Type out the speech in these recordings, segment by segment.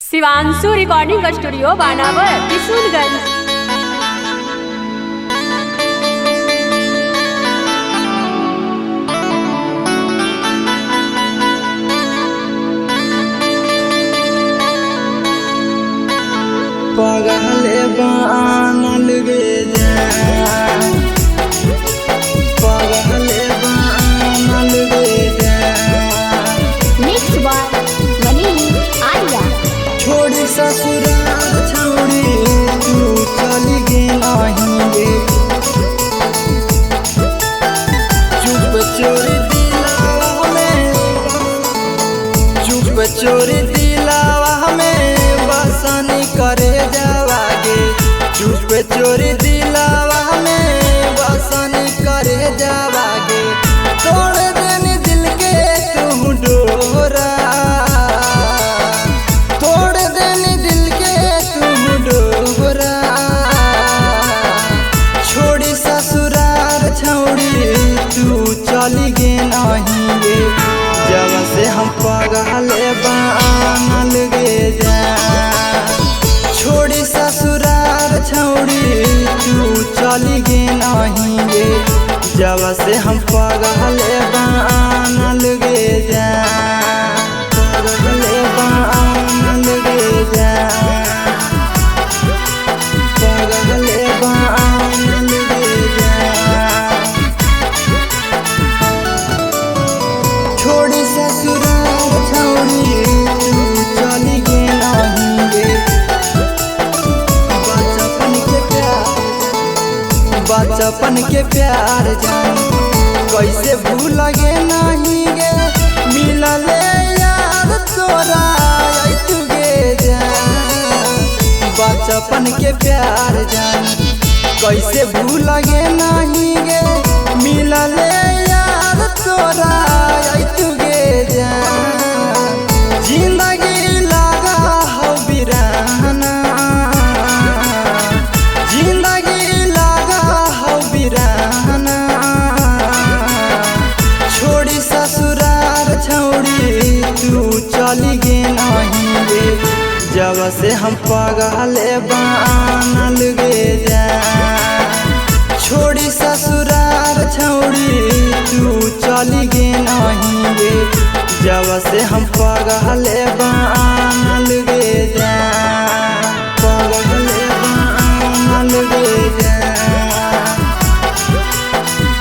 Shivanshu recording studio बानावर किशुनगंज। पगले बानल गे जान, पगले बानल गे जान। मिक्स बाय मनी आर्या। छोड़ी ससुराल छौड़ी तू चली गे नहीं गे, चुप चोरी दिलावा में, चुप चोरी दिलावा में बसनी करे जावागे। चुप चोरी दिलावा में बसनी करे जावागे। तोड़ देनी दिल के तू डोरा, तोड़ देनी दिल के तू डोरा। छोड़ी ससुराल छौड़ी तू चली गे नहीं गे, जब से हम पगले बानल गे जान। छोड़ी ससुराल छौड़ी तू चली गे नहीं गे, जब से हम पगले बानल गे जान, पगले बानल गे जान, पगले बानल गे जान। छोड़ी ससुराल छौड़ी तू चली गे नहीं गे, बचपन के प्यार, बचपन के प्यार जान कैसे भूल गे नहीं गे। मिलले यार तोरा तू गे जान, बचपन के प्यार जान कैसे भूल गे नहीं गे। मिलले यार तोरा तू गे जान। जिंदगी लगा हो बिराना, जिंदगी लगा हो बिराना। छोड़ी ससुराल छौड़ी तू चली गे नहीं गे, जब से हम पगले बानल गे जान। छोड़ी ससुराल छौड़ी तू चली गे नहीं गे, जब से हम पगले बानल गे जान, पगले बानल गे जान,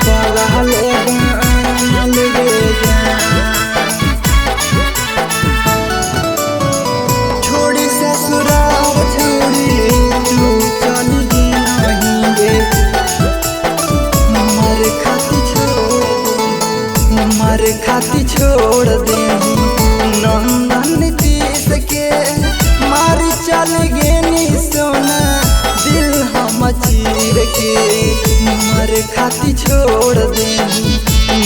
पगले बानल गे जान। छोड़ी ससुराल छौड़ी तू चली गे नहीं गे, मर खाती छोड़ दे नंदन तीस के। मारी चल गे नी सोना दिल हम चीर के, मर खाती छोड़ दे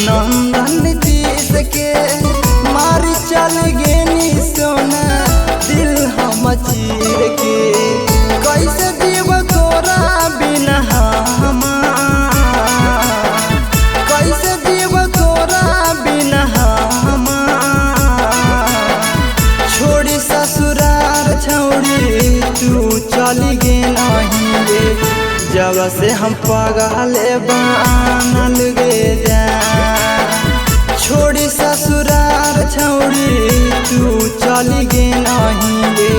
नंदन तीस के। मारी चल गे नी सोना दिल हम चीर के। कैसे जीव तोरा बिना हमार, कैसे जीव तोरा बिना हमार। छोड़ी ससुराल छौड़ी तू चली गे नहीं गे, जब से हम पगले बानल गे जान। छोड़ी ससुराल छौड़ी तू चली गे नहीं गे,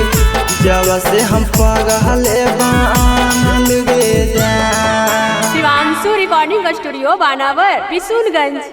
जब से हम पगले बानल गे जान। शिवांशु रिकॉर्डिंग स्टूडियो बानावर किशुनगंज।